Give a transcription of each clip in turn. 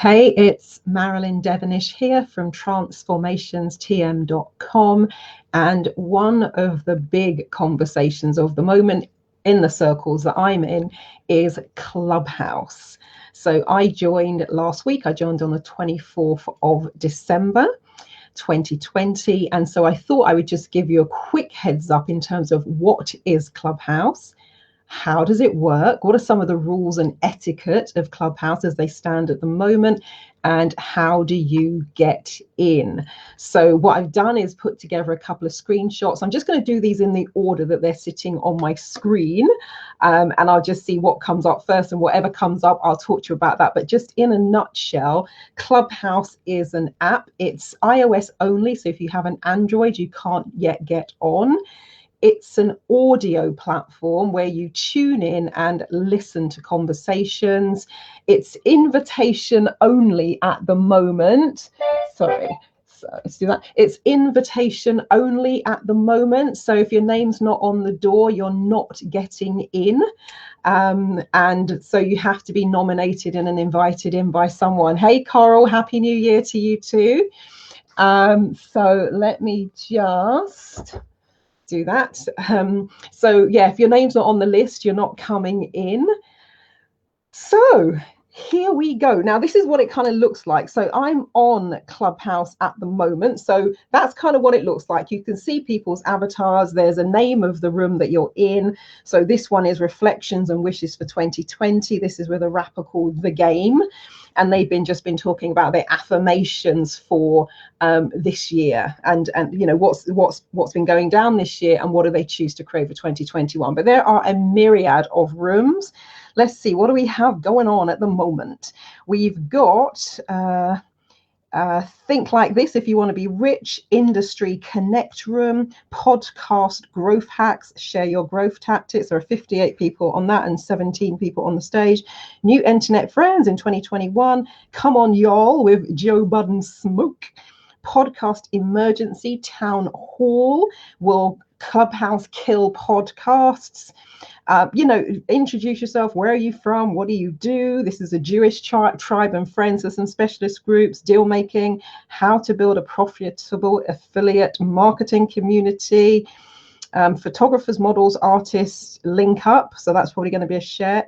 Hey, it's Marilyn Devonish here from transformationstm.com, and one of the big conversations of the moment in the circles that I'm in is Clubhouse. So I joined last week. I joined on the 24th of December 2020, and so I thought I would just give you a quick heads up in terms of what is Clubhouse. How does it work? What are some of the rules and etiquette of Clubhouse as they stand at the moment? And how do you get in? So what I've done is put together a couple of screenshots. I'm just going to do these in the order that they're sitting on my screen. And I'll just see what comes up first, and whatever comes up, I'll talk to you about that. But just in a nutshell, Clubhouse is an app. It's iOS only. So if you have an Android, you can't yet get on. It's an audio platform where you tune in and listen to conversations. It's invitation only at the moment. Sorry. So let's do that. It's invitation only at the moment. So if your name's not on the door, you're not getting in. And so you have to be nominated and invited in by someone. Hey, Coral, Happy New Year to you too. So let me just do that. So yeah, if your name's not on the list, you're not coming in. So here we go. Now this is what it kind of looks like. So I'm on Clubhouse at the moment. So that's kind of what it looks like. You can see people's avatars. There's a name of the room that you're in. So this one is Reflections and Wishes for 2020. This is with a rapper called The Game. And they've just been talking about their affirmations for this year, and you know what's been going down this year, and what do they choose to create for 2021. But there are a myriad of rooms. Let's see, what do we have going on at the moment? We've got Think Like This if you want to be rich, Industry Connect Room, Podcast Growth Hacks, Share Your Growth Tactics. There are 58 people on that and 17 people on the stage. New Internet Friends in 2021. Come On Y'all with Joe Budden Smoke. Podcast Emergency Town Hall. Will Clubhouse kill podcasts? You know, introduce yourself. Where are you from? What do you do? This is a Jewish tribe and friends. There's some specialist groups, deal making, how to build a profitable affiliate marketing community. Photographers, models, artists link up. So that's probably going to be a share.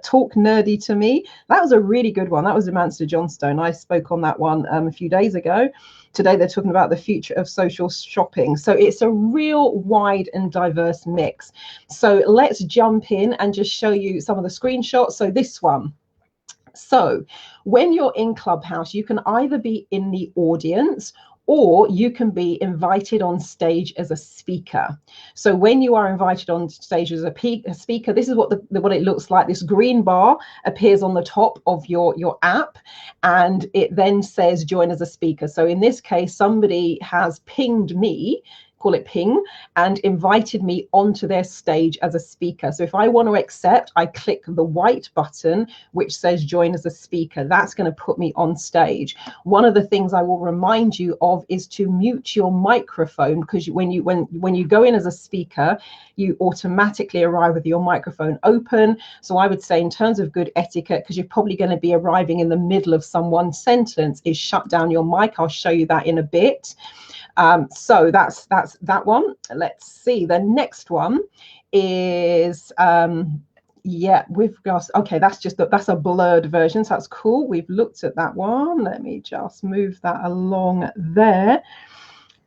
Talk Nerdy to Me. That was a really good one. That was Amanda Johnstone. I spoke on that one a few days ago. Today they're talking about the future of social shopping. So it's a real wide and diverse mix. So let's jump in and just show you some of the screenshots. So this one. So when you're in Clubhouse, you can either be in the audience or you can be invited on stage as a speaker. So when you are invited on stage as a speaker, this is what it looks like. This green bar appears on the top of your app, and it then says join as a speaker. So in this case, somebody has pinged me, call it ping, and invited me onto their stage as a speaker. So if I want to accept, I click the white button which says join as a speaker. That's going to put me on stage. One of the things I will remind you of is to mute your microphone, because when you go in as a speaker, you automatically arrive with your microphone open. So I would say, in terms of good etiquette, because you're probably going to be arriving in the middle of someone's sentence, is shut down your mic. I'll show you that in a bit. So that's that one. Let's see. The next one is yeah, we've got, okay, that's a blurred version, so that's cool. We've looked at that one. Let me just move that along there.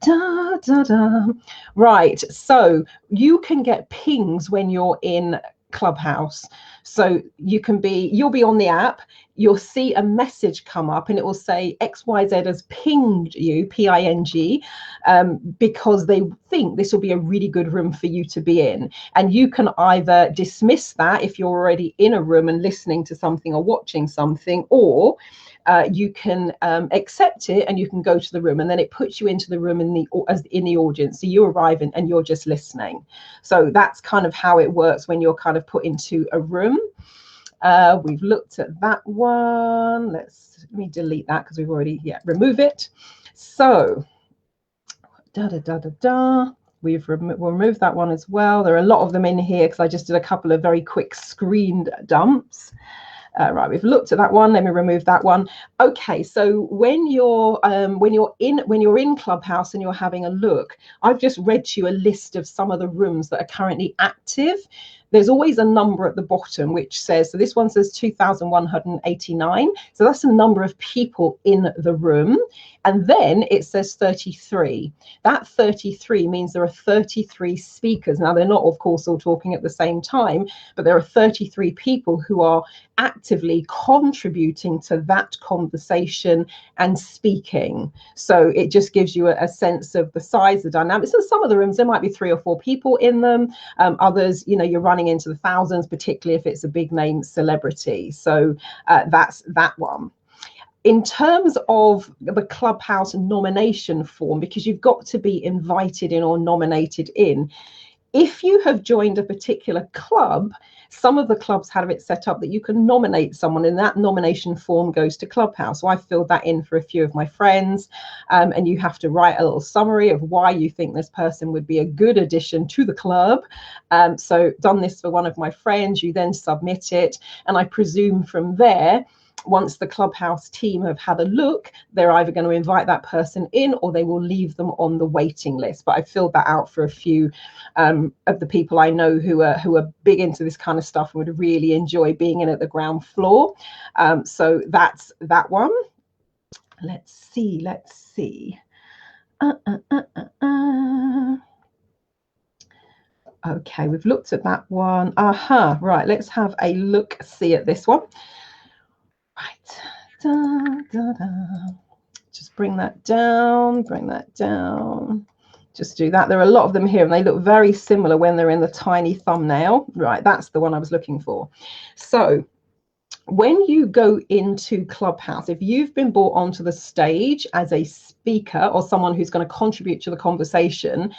Da, da, da. Right, so you can get pings when you're in Clubhouse. So you'll be on the app, you'll see a message come up and it will say XYZ has pinged you, P-I-N-G, because they think this will be a really good room for you to be in. And you can either dismiss that if you're already in a room and listening to something or watching something, or you can accept it and you can go to the room, and then it puts you into the room in the audience. So you arrive and you're just listening. So that's kind of how it works when you're kind of put into a room. We've looked at that one. Let me delete that because we've already remove it. So we'll remove that one as well. There are a lot of them in here because I just did a couple of very quick screen dumps. Right, we've looked at that one. Let me remove that one. Okay, so when you're in Clubhouse and you're having a look, I've just read to you a list of some of the rooms that are currently active. There's always a number at the bottom which says, so this one says 2,189. So that's the number of people in the room. And then it says 33. That 33 means there are 33 speakers. Now, they're not, of course, all talking at the same time, but there are 33 people who are actively contributing to that conversation and speaking. So it just gives you a sense of the size, the dynamics. In some of the rooms, there might be 3 or 4 people in them. Others, you know, you're running into the thousands, particularly if it's a big name celebrity. So that's that one. In terms of the Clubhouse nomination form, because you've got to be invited in or nominated in, if you have joined a particular club, some of the clubs have it set up that you can nominate someone, and that nomination form goes to Clubhouse. So I filled that in for a few of my friends, and you have to write a little summary of why you think this person would be a good addition to the club. So done this for one of my friends, you then submit it, and I presume from there, once the Clubhouse team have had a look, they're either going to invite that person in or they will leave them on the waiting list. But I filled that out for a few of the people I know who are big into this kind of stuff and would really enjoy being in at the ground floor. So that's that one. Let's see. Okay, we've looked at that one. Right, let's have a look, see at this one. Right, just bring that down, just do that. There are a lot of them here and they look very similar when they're in the tiny thumbnail. Right, that's the one I was looking for. So when you go into Clubhouse, if you've been brought onto the stage as a speaker or someone who's going to contribute to the conversation,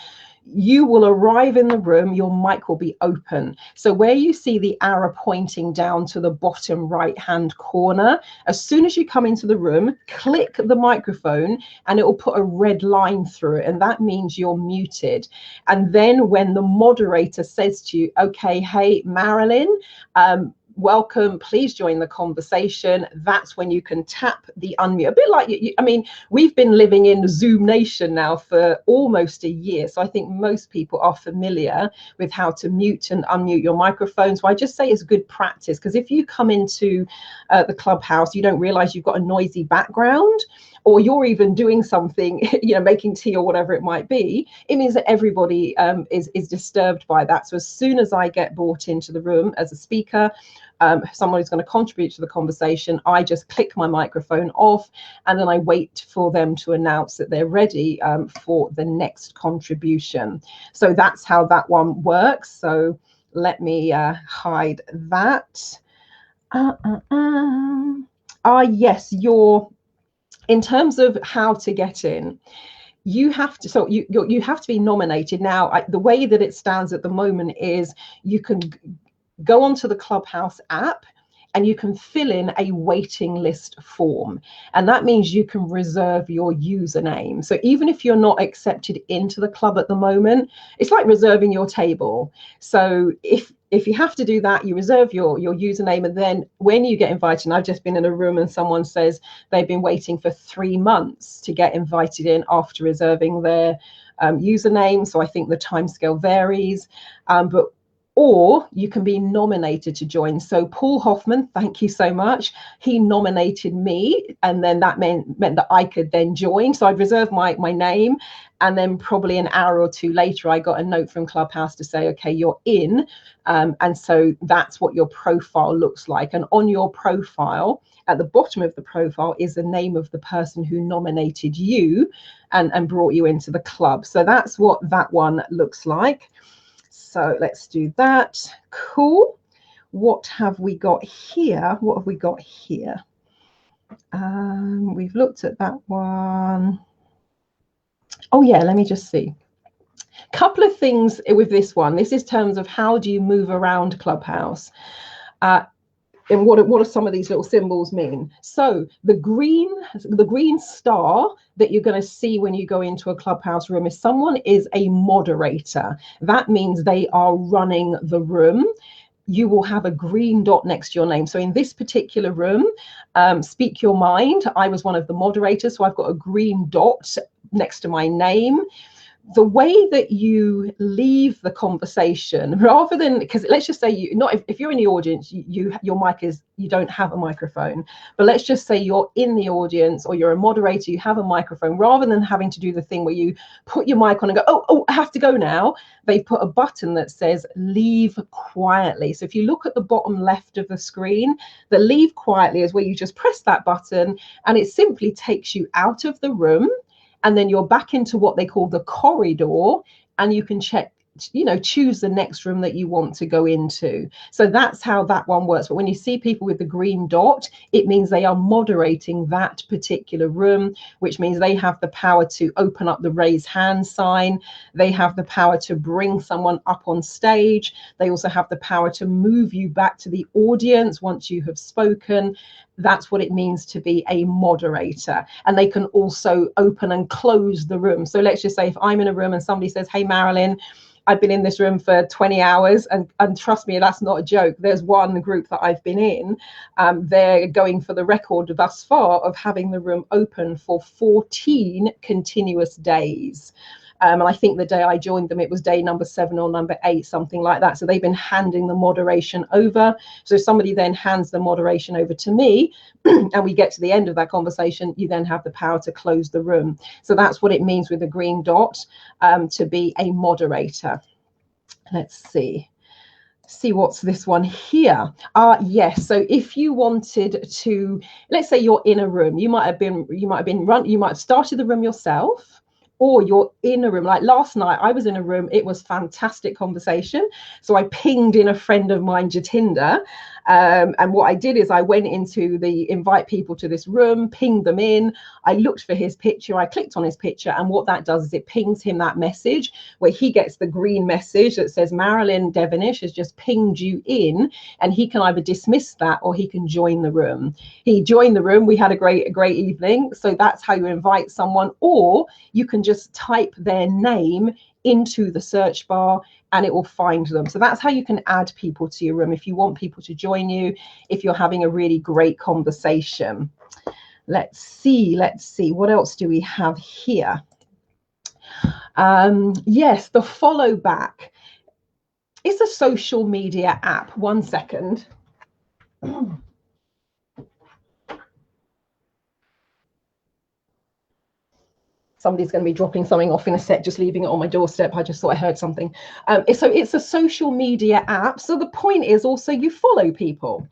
you will arrive in the room, your mic will be open. So where you see the arrow pointing down to the bottom right hand corner, as soon as you come into the room, click the microphone and it will put a red line through it, and that means you're muted. And then when the moderator says to you, okay, hey Marilyn, welcome, please join the conversation, that's when you can tap the unmute. A bit like, I mean, we've been living in Zoom Nation now for almost a year, so I think most people are familiar with how to mute and unmute your microphone. So I just say it's good practice, because if you come into the Clubhouse, you don't realize you've got a noisy background, or you're even doing something, you know, making tea or whatever it might be, it means that everybody is disturbed by that. So as soon as I get brought into the room as a speaker, someone who's going to contribute to the conversation, I just click my microphone off and then I wait for them to announce that they're ready for the next contribution. So that's how that one works. So let me hide that. Yes, in terms of how to get in, you have to, so you have to be nominated. Now, the way that it stands at the moment is you can go onto the Clubhouse app and you can fill in a waiting list form. And that means you can reserve your username. So even if you're not accepted into the club at the moment, it's like reserving your table. So if you have to do that, you reserve your username, and then when you get invited, and I've just been in a room and someone says they've been waiting for 3 months to get invited in after reserving their username. So I think the timescale varies, or you can be nominated to join. So Paul Hoffman, thank you so much. He nominated me, and then that meant that I could then join. So I'd reserve my name, and then probably an hour or two later, I got a note from Clubhouse to say, okay, you're in. And so that's what your profile looks like. And on your profile, at the bottom of the profile, is the name of the person who nominated you and brought you into the club. So that's what that one looks like. So let's do that. Cool. What have we got here? We've looked at that one. Oh yeah, let me just see. Couple of things with this one. This is terms of how do you move around Clubhouse. And what are some of these little symbols mean? So the green star that you're going to see when you go into a Clubhouse room is someone is a moderator. That means they are running the room. you will have a green dot next to your name. So in this particular room, Speak Your Mind, I was one of the moderators, so I've got a green dot next to my name. The way that you leave the conversation, rather than, because let's just say if you're in the audience, your mic is, you don't have a microphone, but let's just say you're in the audience or you're a moderator, you have a microphone, rather than having to do the thing where you put your mic on and go, oh, I have to go now, they've put a button that says leave quietly. So if you look at the bottom left of the screen, the leave quietly is where you just press that button and it simply takes you out of the room. And then you're back into what they call the corridor, and you can choose the next room that you want to go into. So that's how that one works. But when you see people with the green dot, it means they are moderating that particular room, which means they have the power to open up the raise hand sign. They have the power to bring someone up on stage. They also have the power to move you back to the audience once you have spoken. That's what it means to be a moderator. And they can also open and close the room. So let's just say if I'm in a room and somebody says, hey, Marilyn, I've been in this room for 20 hours, and trust me, that's not a joke. There's one group that I've been in. They're going for the record thus far of having the room open for 14 continuous days. And I think the day I joined them, it was day number 7 or number 8, something like that. So they've been handing the moderation over. So somebody then hands the moderation over to me, and we get to the end of that conversation, you then have the power to close the room. So that's what it means with the green dot, to be a moderator. Let's see what's this one here. Yes, so if you wanted to, let's say you're in a room, you might have started the room yourself, or you're in a room. Like last night, I was in a room. It was fantastic conversation. So I pinged in a friend of mine, Jatinder. And what I did is I went into the invite people to this room, pinged them in. I looked for his picture. I clicked on his picture. And what that does is it pings him that message where he gets the green message that says Marilyn Devonish has just pinged you in. And he can either dismiss that or he can join the room. He joined the room. We had a great evening. So that's how you invite someone. Or you can just type their name into the search bar and it will find them. So that's how you can add people to your room if you want people to join you, if you're having a really great conversation. Let's see what else do we have here. Yes, the follow back. It's a social media app. 1 second. Somebody's going to be dropping something off in a sec, just leaving it on my doorstep. I just thought I heard something. So it's a social media app. So the point is also you follow people.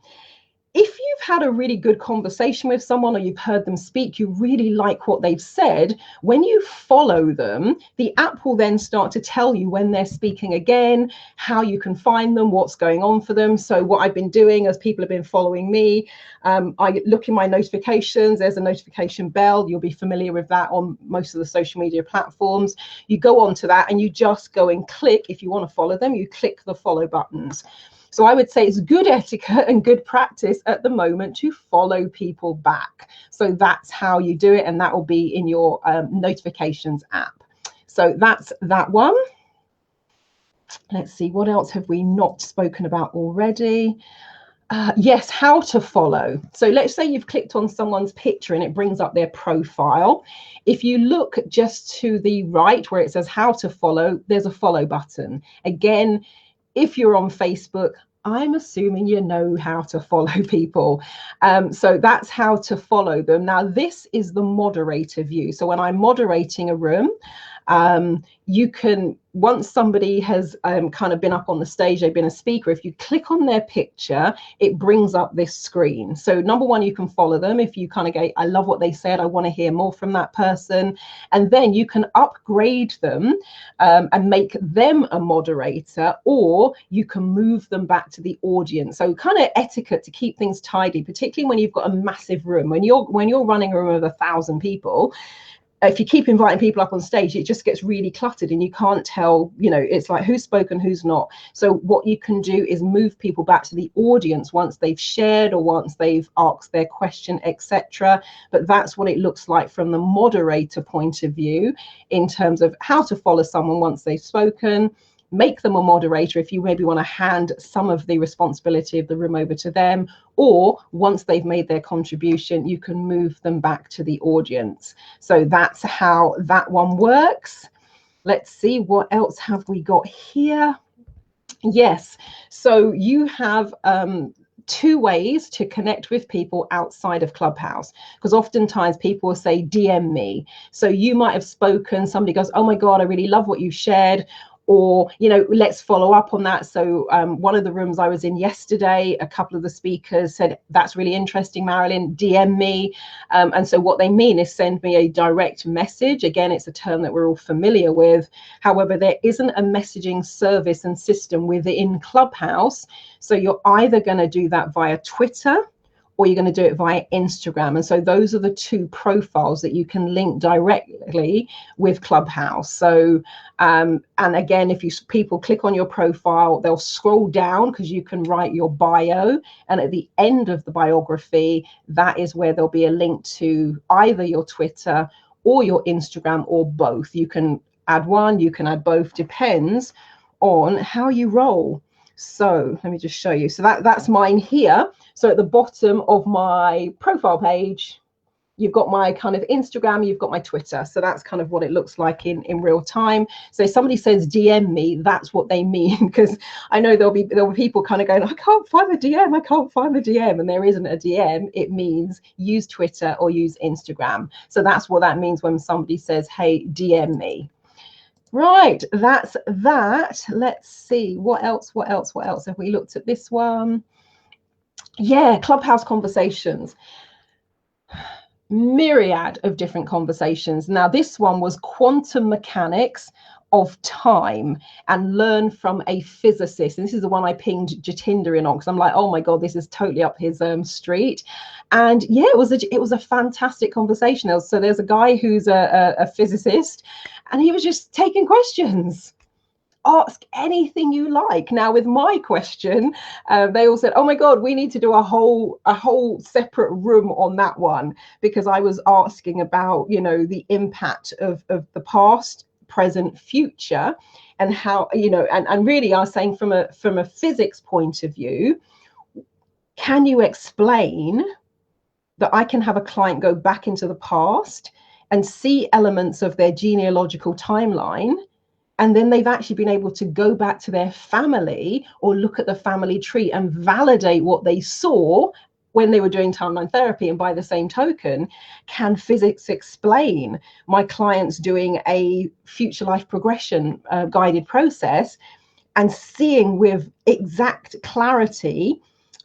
If you've had a really good conversation with someone or you've heard them speak, you really like what they've said, when you follow them, the app will then start to tell you when they're speaking again, how you can find them, what's going on for them. So what I've been doing as people have been following me, I look in my notifications, there's a notification bell. You'll be familiar with that on most of the social media platforms. You go onto that and you just go and click, if you want to follow them, you click the follow buttons. So I would say it's good etiquette and good practice at the moment to follow people back. So that's how you do it, and that will be in your notifications app. So that's that one. Let's see, what else have we not spoken about already? Yes, how to follow. So let's say you've clicked on someone's picture and it brings up their profile. If you look just to the right where it says how to follow, there's a follow button. Again, if you're on Facebook, I'm assuming you know how to follow people. So that's how to follow them. Now, this is the moderator view. So when I'm moderating a room, you can, once somebody has kind of been up on the stage, they've been a speaker, if you click on their picture, it brings up this screen. So number one, you can follow them. If you kind of go, I love what they said, I want to hear more from that person. And then you can upgrade them and make them a moderator, or you can move them back to the audience. So kind of etiquette to keep things tidy, particularly when you've got a massive room. When you're running a room of 1,000 people, if you keep inviting people up on stage, it just gets really cluttered and you can't tell, it's like who's spoken, who's not. So what you can do is move people back to the audience once they've shared or once they've asked their question, etc. But that's what it looks like from the moderator point of view in terms of how to follow someone once they've spoken. make them a moderator if you maybe want to hand some of the responsibility of the room over to them, or once they've made their contribution, you can move them back to the audience. So that's how that one works. Let's see, what else have we got here? Yes, so you have two ways to connect with people outside of Clubhouse, because oftentimes people will say DM me. So you might have spoken, somebody goes, oh my God, I really love what you shared, or, you know, let's follow up on that. So one of the rooms I was in yesterday, a couple of the speakers said, that's really interesting, Marilyn, DM me. And so what they mean is send me a direct message. Again, it's a term that we're all familiar with. However, there isn't a messaging service and system within Clubhouse. So you're either going to do that via Twitter, or you're going to do it via Instagram. And so those are the two profiles that you can link directly with Clubhouse. So, and again, if people click on your profile, they'll scroll down because you can write your bio. And at the end of the biography, that is where there'll be a link to either your Twitter or your Instagram, or both. You can add one, you can add both, depends on how you roll. So let me just show you. So that's mine here. So at the bottom of my profile page, you've got my kind of Instagram, you've got my Twitter. So that's kind of what it looks like in real time. So if somebody says DM me, that's what they mean, because I know there'll be people kind of going, I can't find the DM, I can't find the DM, and there isn't a DM. It means use Twitter or use Instagram. So that's what that means when somebody says, hey, DM me. Right, that's that. Let's see, what else have we looked at? This one? Yeah, Clubhouse conversations. Myriad of different conversations. Now, this one was quantum mechanics of time and learn from a physicist. And this is the one I pinged Jatinder in on, because I'm like, oh my God, this is totally up his street. And yeah, it was a fantastic conversation. So there's a guy who's a physicist, and he was just taking questions. Ask anything you like. Now, with my question, they all said, oh my God, we need to do a whole separate room on that one, because I was asking about, you know, the impact of the past, present, future, and how, you know, and really I was saying from a physics point of view, can you explain that I can have a client go back into the past and see elements of their genealogical timeline, and then they've actually been able to go back to their family or look at the family tree and validate what they saw when they were doing timeline therapy? And by the same token, can physics explain my clients doing a future life progression guided process and seeing with exact clarity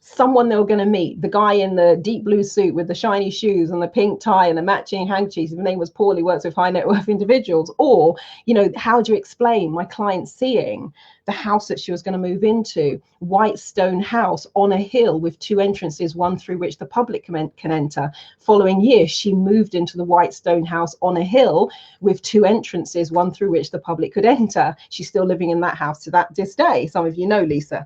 someone they were going to meet, the guy in the deep blue suit with the shiny shoes and the pink tie and the matching handkerchiefs, his name was Paul, he works with high net worth individuals? Or, you know, how do you explain my client seeing the house that she was going to move into, white stone house on a hill with two entrances, one through which the public can enter? Following year, she moved into the white stone house on a hill with two entrances, one through which the public could enter. She's still living in that house to this day. Some of you know Lisa.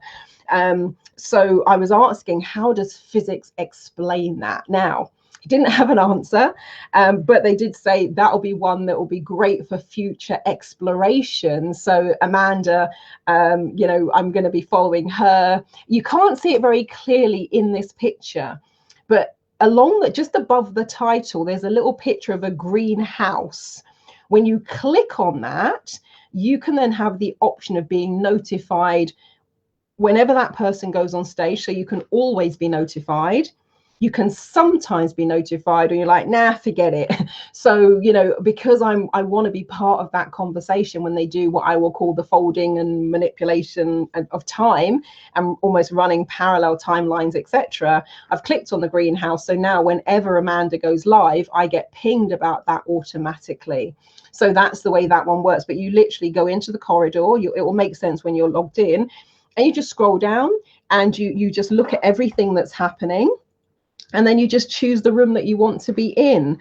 So I was asking, how does physics explain that? Now, he didn't have an answer, but they did say that'll be one that will be great for future exploration. So Amanda, you know, I'm going to be following her. You can't see it very clearly in this picture, but along the, just above the title, there's a little picture of a greenhouse. When you click on that, you can then have the option of being notified whenever that person goes on stage. So you can always be notified. You can sometimes be notified, or you're like, nah, forget it. So, you know, because I want to be part of that conversation when they do what I will call the folding and manipulation of time and almost running parallel timelines, etc. I've clicked on the greenhouse. So now whenever Amanda goes live, I get pinged about that automatically. So that's the way that one works. But you literally go into the corridor. It will make sense when you're logged in. And you just scroll down and you just look at everything that's happening. And then you just choose the room that you want to be in.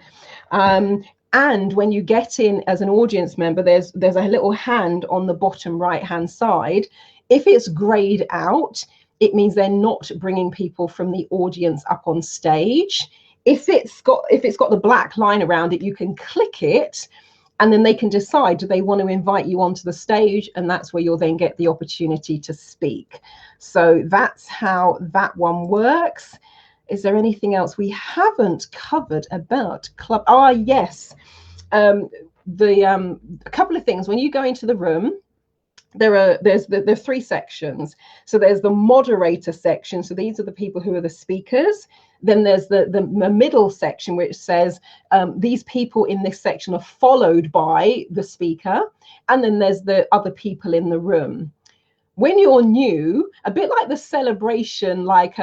And when you get in as an audience member, there's a little hand on the bottom right hand side. If it's grayed out, it means they're not bringing people from the audience up on stage. If it's got the black line around it, you can click it, And then they can decide, do they want to invite you onto the stage? And that's where you'll then get the opportunity to speak. So that's how that one works. Is there anything else we haven't covered about Club? Yes. A couple of things. When you go into the room, there's 3 sections. So there's the moderator section. So these are the people who are the speakers. Then there's the middle section, which says these people in this section are followed by the speaker. And then there's the other people in the room. When you're new, a bit like the celebration, like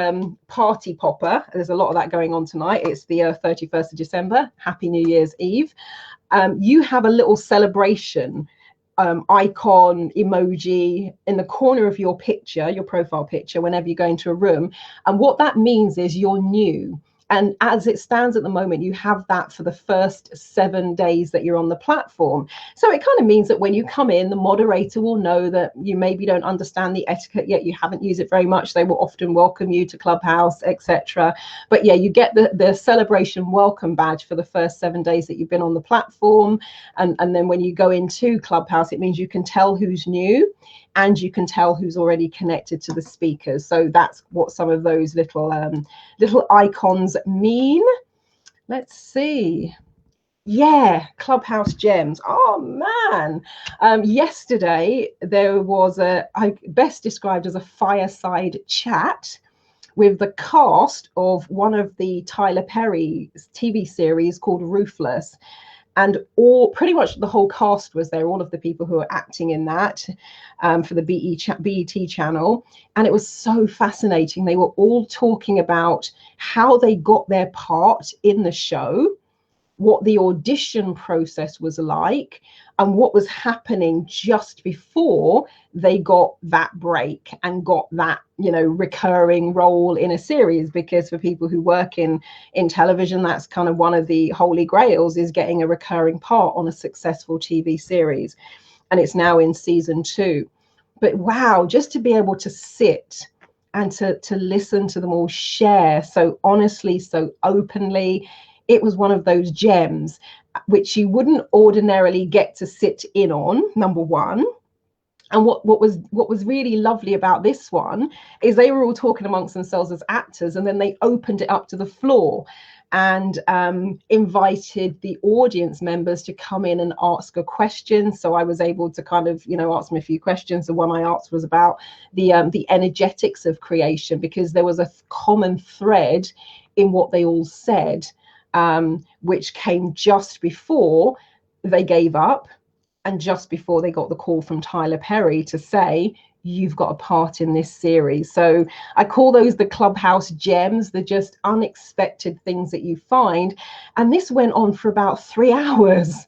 party popper, there's a lot of that going on tonight. It's the 31st of December. Happy New Year's Eve. You have a little celebration icon emoji in the corner of your picture, your profile picture, whenever you go into a room. And what that means is you're new. And as it stands at the moment, you have that for the first 7 days that you're on the platform. So it kind of means that when you come in, the moderator will know that you maybe don't understand the etiquette yet, you haven't used it very much. They will often welcome you to Clubhouse, etc. But yeah, you get the celebration welcome badge for the first 7 days that you've been on the platform. And then when you go into Clubhouse, it means you can tell who's new and you can tell who's already connected to the speakers. So that's what some of those little icons mean. Let's see. Yeah, Clubhouse gems. Oh man, yesterday there was I best described as a fireside chat with the cast of one of the Tyler Perry TV series called Ruthless. And pretty much the whole cast was there, all of the people who are acting in that for the BET channel. And it was so fascinating. They were all talking about how they got their part in the show, what the audition process was like, and what was happening just before they got that break and got that, recurring role in a series. Because for people who work in television, that's kind of one of the holy grails, is getting a recurring part on a successful TV series. And it's now in season 2. But wow, just to be able to sit and to listen to them all share so honestly, so openly, it was one of those gems which you wouldn't ordinarily get to sit in on, number one. And what was really lovely about this one is they were all talking amongst themselves as actors, and then they opened it up to the floor and invited the audience members to come in and ask a question. So I was able to kind of, ask them a few questions. The one I asked was about the energetics of creation, because there was a common thread in what they all said, which came just before they gave up and just before they got the call from Tyler Perry to say, you've got a part in this series. So I call those the Clubhouse gems. They're just unexpected things that you find. And this went on for about 3 hours.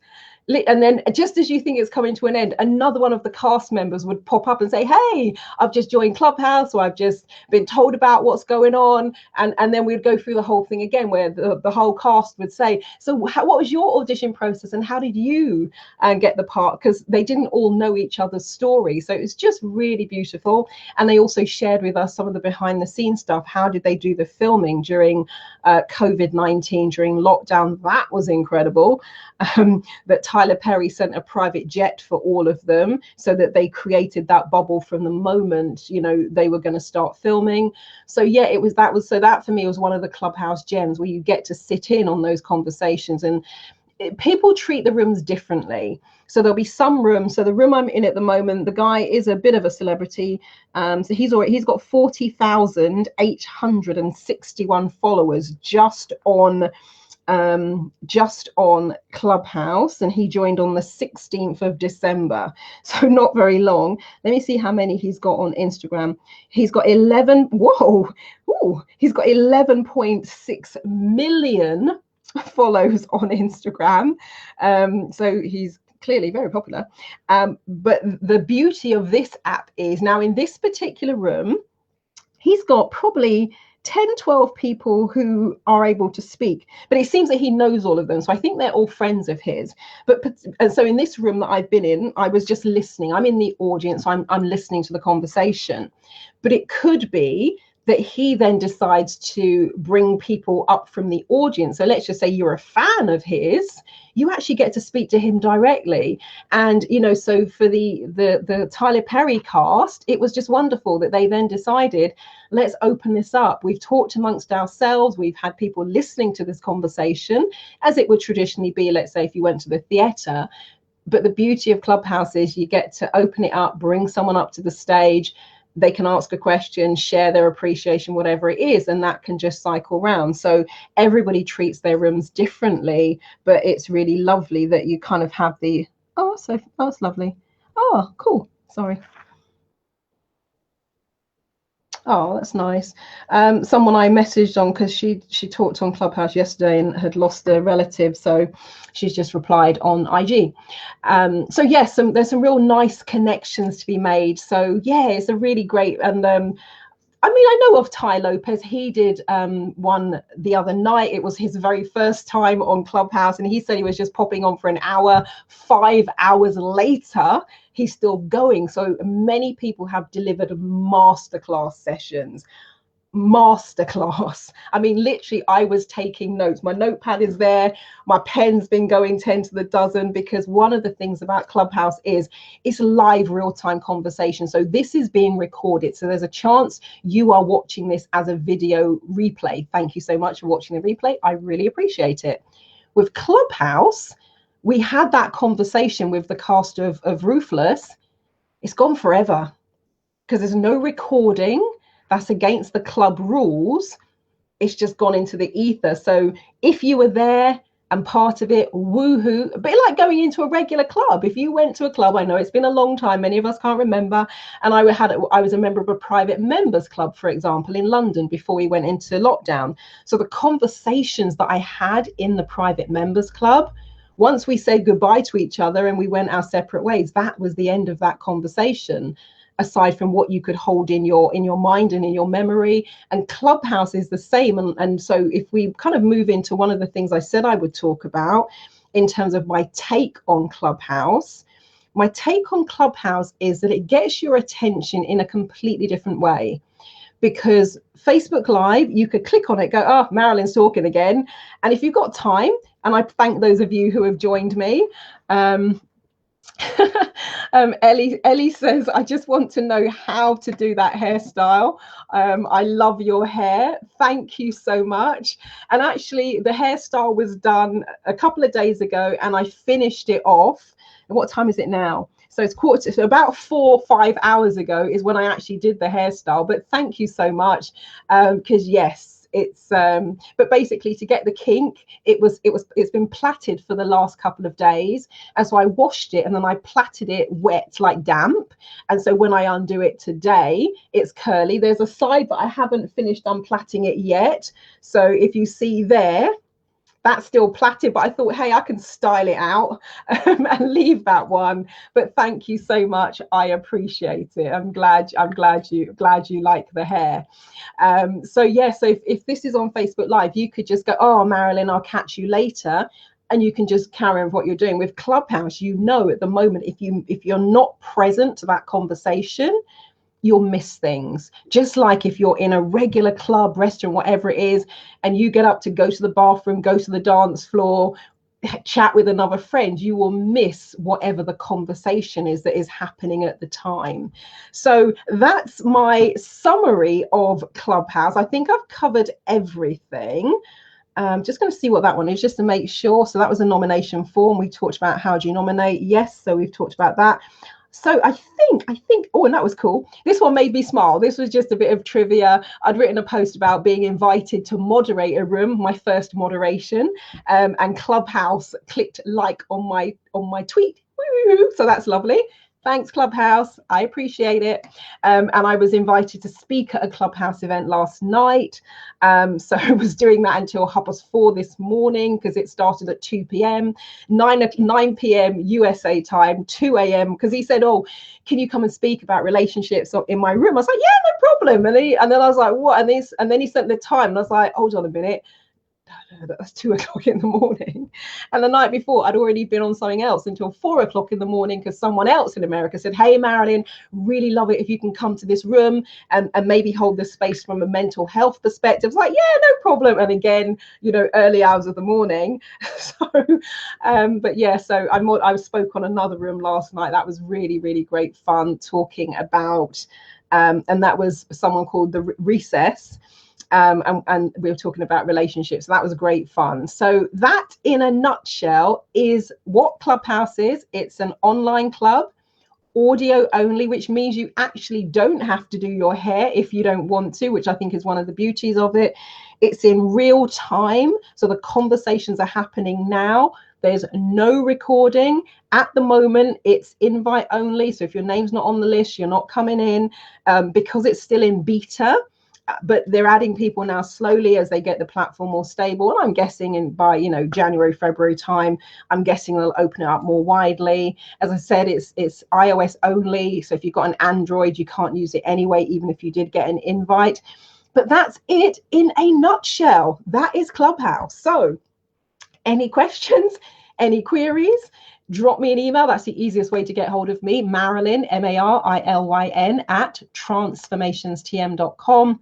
And then just as you think it's coming to an end, another one of the cast members would pop up and say, hey, I've just joined Clubhouse, or I've just been told about what's going on. And then we'd go through the whole thing again, where the whole cast would say, so what was your audition process and how did you get the part? Because they didn't all know each other's story. So it was just really beautiful. And they also shared with us some of the behind the scenes stuff. How did they do the filming during COVID-19, during lockdown? That was incredible. That Tyler Perry sent a private jet for all of them, so that they created that bubble from the moment they were going to start filming. So yeah, that for me was one of the Clubhouse gems, where you get to sit in on those conversations. And people treat the rooms differently. So there'll be some rooms. So the room I'm in at the moment, the guy is a bit of a celebrity. So he's got 40,861 followers just on Clubhouse, and he joined on the 16th of December, so not very long. Let me see how many he's got on Instagram. He's got 11.6 million follows on Instagram. So he's clearly very popular. But the beauty of this app is, now in this particular room, he's got probably 10-12 people who are able to speak, but it seems that he knows all of them, so I think they're all friends of his. And so in this room that I've been in, I was just listening. I'm in the audience, I'm listening to the conversation. But it could be that he then decides to bring people up from the audience. So let's just say you're a fan of his, you actually get to speak to him directly. And so for the Tyler Perry cast, it was just wonderful that they then decided, let's open this up. We've talked amongst ourselves, we've had people listening to this conversation as it would traditionally be, let's say if you went to the theater. But the beauty of Clubhouse is you get to open it up, bring someone up to the stage, they can ask a question, share their appreciation, whatever it is, and that can just cycle round. So everybody treats their rooms differently, but it's really lovely that you kind of have the, that's lovely. Oh, cool. Sorry. Oh, that's nice. Someone I messaged on, because she talked on Clubhouse yesterday and had lost a relative, so she's just replied on IG. So yes, there's some real nice connections to be made. So yeah, it's a really great, and I mean, I know of Ty Lopez. He did one the other night. It was his very first time on Clubhouse, and he said he was just popping on for an hour. 5 hours later, he's still going. So many people have delivered masterclass sessions. Masterclass. I mean, literally, I was taking notes. My notepad is there. My pen's been going 10 to the dozen, because one of the things about Clubhouse is it's live real-time conversation. So this is being recorded. So there's a chance you are watching this as a video replay. Thank you so much for watching the replay. I really appreciate it. With Clubhouse, we had that conversation with the cast of Ruthless. It's gone forever because there's no recording. That's against the club rules. It's just gone into the ether. So if you were there and part of it, woohoo, a bit like going into a regular club. If you went to a club, I know it's been a long time, many of us can't remember, and I was a member of a private members club, for example, in London before we went into lockdown. So the conversations that I had in the private members club, once we said goodbye to each other and we went our separate ways, that was the end of that conversation, aside from what you could hold in your mind and in your memory. And Clubhouse is the same. And so if we kind of move into one of the things I said I would talk about in terms of my take on Clubhouse, my take on Clubhouse is that it gets your attention in a completely different way. Because Facebook Live, you could click on it, go, oh, Marilyn's talking again. And if you've got time, and I thank those of you who have joined me, Ellie says, I just want to know how to do that hairstyle. I love your hair. Thank you so much. And actually, the hairstyle was done a couple of days ago, and I finished it off. And what time is it now? So it's so about 4 or 5 hours ago is when I actually did the hairstyle. But thank you so much, because yes, it's but basically to get the kink, it's been plaited for the last couple of days, and so I washed it and then I plaited it wet, like damp, and so when I undo it today, it's curly. There's a side that I haven't finished unplaiting it yet, so if you see there, that's still plaited, but I thought, hey, I can style it out and leave that one. But thank you so much. I appreciate it. I'm glad you like the hair. So yeah, so if this is on Facebook Live, you could just go, oh, Marilyn, I'll catch you later. And you can just carry on with what you're doing. With Clubhouse, you know, at the moment, if you're not present to that conversation, you'll miss things. Just like if you're in a regular club, restaurant, whatever it is, and you get up to go to the bathroom, go to the dance floor, chat with another friend, you will miss whatever the conversation is that is happening at the time. So that's my summary of Clubhouse. I think I've covered everything. Just going to see what that one is, just to make sure. So that was a nomination form. We talked about how do you nominate. Yes, so we've talked about that. So I think, oh, and that was cool. This one made me smile. This was just a bit of trivia. I'd written a post about being invited to moderate a room, my first moderation, and Clubhouse clicked like on my tweet. Woo-hoo-hoo. So that's lovely. Thanks, Clubhouse. I appreciate it. And I was invited to speak at a Clubhouse event last night. So I was doing that until 4:30 this morning, because it started at 2 p.m, 9 p.m. USA time, 2 a.m. Because he said, oh, can you come and speak about relationships in my room? I was like, yeah, no problem. And then I was like, what? And then he sent the time, and I was like, hold on a minute. that's 2 o'clock in the morning. And the night before, I'd already been on something else until 4 o'clock in the morning because someone else in America said, hey, Marilyn, really love it if you can come to this room and maybe hold the space from a mental health perspective. It's like, yeah, no problem. And again, you know, early hours of the morning. So, but yeah, so I spoke on another room last night. That was really, really great fun, talking about, and that was someone called the Recess. And we were talking about relationships. So that was great fun. So that, in a nutshell, is what Clubhouse is. It's an online club, audio only, which means you actually don't have to do your hair if you don't want to, which I think is one of the beauties of it. It's in real time, so the conversations are happening now. There's no recording. At the moment, it's invite only. So if your name's not on the list, you're not coming in, because it's still in beta. But they're adding people now slowly as they get the platform more stable. And I'm guessing by, you know, January, February time, I'm guessing they'll open it up more widely. As I said, it's iOS only. So if you've got an Android, you can't use it anyway, even if you did get an invite. But that's it in a nutshell. That is Clubhouse. So any questions, any queries, drop me an email. That's the easiest way to get hold of me. Marilyn, Marilyn, at transformationstm.com.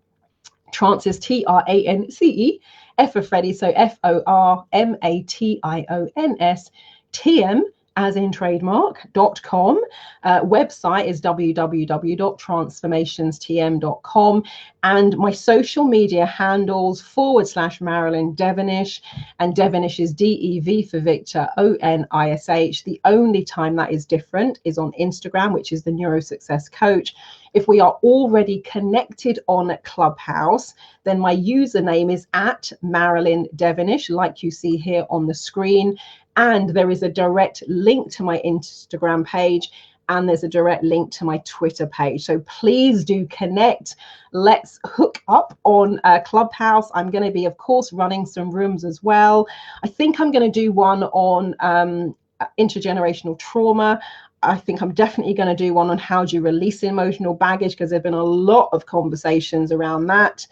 Trance is TRANCE, F for Freddy, so FORMATIONS, TM as in trademark.com. Website is www.transformationstm.com. And my social media handles / Marilyn Devonish, and Devonish is DEV for Victor, ONISH. The only time that is different is on Instagram, which is the NeuroSuccess Coach. If we are already connected on Clubhouse, then my username is at Marilyn Devonish, like you see here on the screen. And there is a direct link to my Instagram page, and there's a direct link to my Twitter page. So please do connect. Let's hook up on Clubhouse. I'm going to be, of course, running some rooms as well. I think I'm going to do one on intergenerational trauma. I think I'm definitely going to do one on how do you release emotional baggage, because there have been a lot of conversations around that.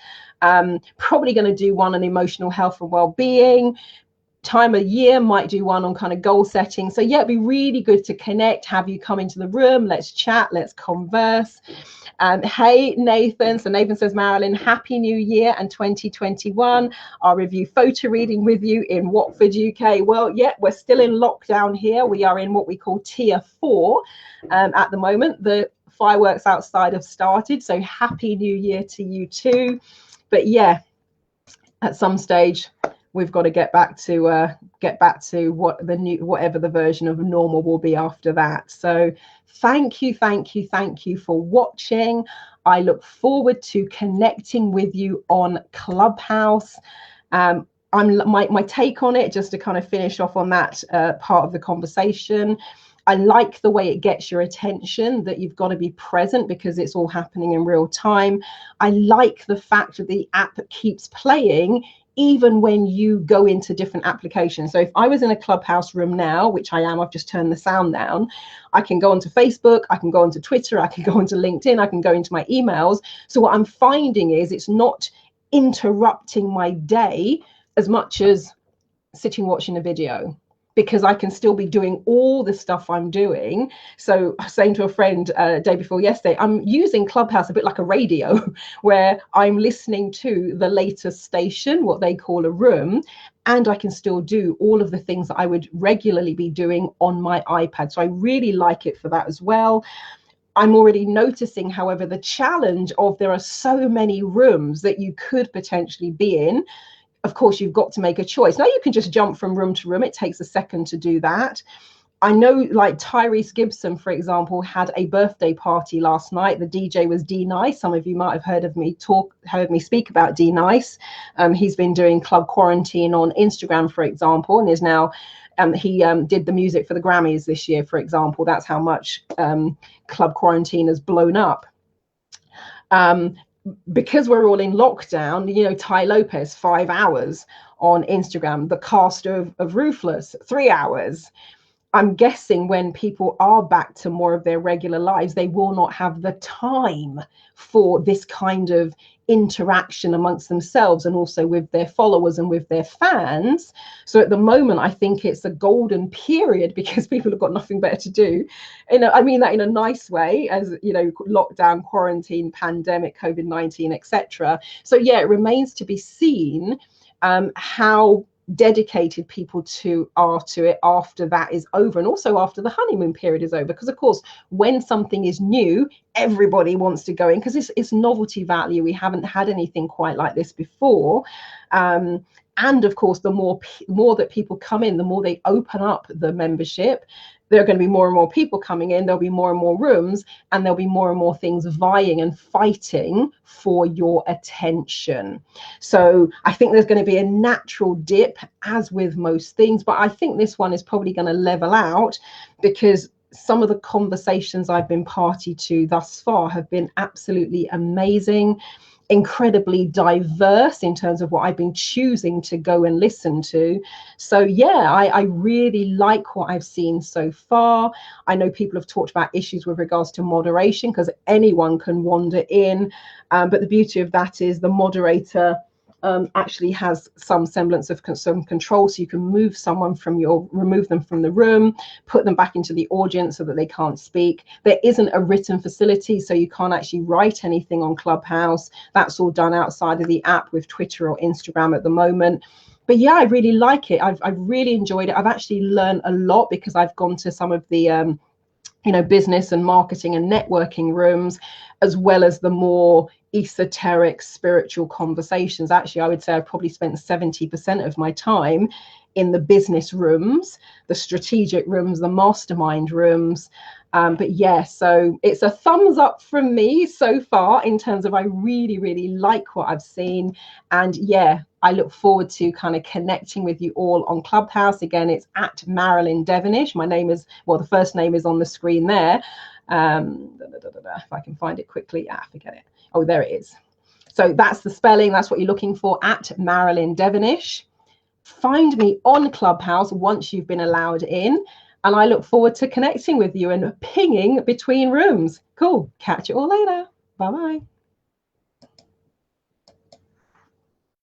Probably going to do one on emotional health and well-being. Time of year, might do one on kind of goal setting. So yeah, it'd be really good to connect, have you come into the room, let's chat, let's converse. Hey, Nathan. So Nathan says, Marilyn, Happy New Year and 2021. I'll review photo reading with you in Watford, UK. Well, yeah, we're still in lockdown here. We are in what we call tier 4 at the moment. The fireworks outside have started. So Happy New Year to you too. But yeah, at some stage, we've got to get back to what the new, whatever the version of normal will be after that. So thank you for watching. I look forward to connecting with you on Clubhouse. My take on it, just to kind of finish off on that part of the conversation. I like the way it gets your attention, that you've got to be present because it's all happening in real time. I like the fact that the app keeps playing even when you go into different applications. So if I was in a Clubhouse room now, which I am, I've just turned the sound down, I can go onto Facebook, I can go onto Twitter, I can go onto LinkedIn, I can go into my emails. So what I'm finding is it's not interrupting my day as much as sitting watching a video, because I can still be doing all the stuff I'm doing. So I was saying to a friend day before yesterday, I'm using Clubhouse a bit like a radio, where I'm listening to the latest station, what they call a room, and I can still do all of the things that I would regularly be doing on my iPad. So I really like it for that as well. I'm already noticing, however, the challenge of there are so many rooms that you could potentially be in. Of course, you've got to make a choice. Now, you can just jump from room to room. It takes a second to do that. I know, like Tyrese Gibson, for example, had a birthday party last night. The DJ was D Nice. Some of you might have heard me speak about D Nice. He's been doing Club Quarantine on Instagram, for example, and is now he did the music for the Grammys this year, for example. That's how much Club Quarantine has blown up. Because we're all in lockdown, you know, Ty Lopez, 5 hours on Instagram, the cast of Ruthless, 3 hours. I'm guessing when people are back to more of their regular lives, they will not have the time for this kind of interaction amongst themselves and also with their followers and with their fans. So at the moment, I think it's a golden period because people have got nothing better to do. I mean that in a nice way, as you know, lockdown, quarantine, pandemic, COVID-19, etc. So yeah, it remains to be seen how dedicated people are to it after that is over, and also after the honeymoon period is over, because of course when something is new, everybody wants to go in because it's novelty value. We haven't had anything quite like this before, and of course the more that people come in, the more they open up the membership. There are going to be more and more people coming in, there'll be more and more rooms, and there'll be more and more things vying and fighting for your attention. So I think there's going to be a natural dip, as with most things, but I think this one is probably going to level out, because some of the conversations I've been party to thus far have been absolutely amazing, incredibly diverse in terms of what I've been choosing to go and listen to. So yeah, I really like what I've seen so far. I know people have talked about issues with regards to moderation, because anyone can wander in, but the beauty of that is the moderator actually has some semblance of some control, so you can remove them from the room, put them back into the audience so that they can't speak. There isn't a written facility, so you can't actually write anything on Clubhouse. That's all done outside of the app with Twitter or Instagram at the moment. But yeah, I really like it. I've really enjoyed it. I've actually learned a lot because I've gone to some of the business and marketing and networking rooms, as well as the more esoteric spiritual conversations. Actually, I would say I probably spent 70% of my time in the business rooms, the strategic rooms, the mastermind rooms. But yeah, so it's a thumbs up from me so far in terms of I really, really like what I've seen. And yeah, I look forward to kind of connecting with you all on Clubhouse. Again, it's at Marilyn Devonish. My name is, well, the first name is on the screen there. If I can find it quickly, forget it. Oh, there it is. So that's the spelling. That's what you're looking for, at Marilyn Devonish. Find me on Clubhouse once you've been allowed in. And I look forward to connecting with you and pinging between rooms. Cool. Catch you all later. Bye-bye.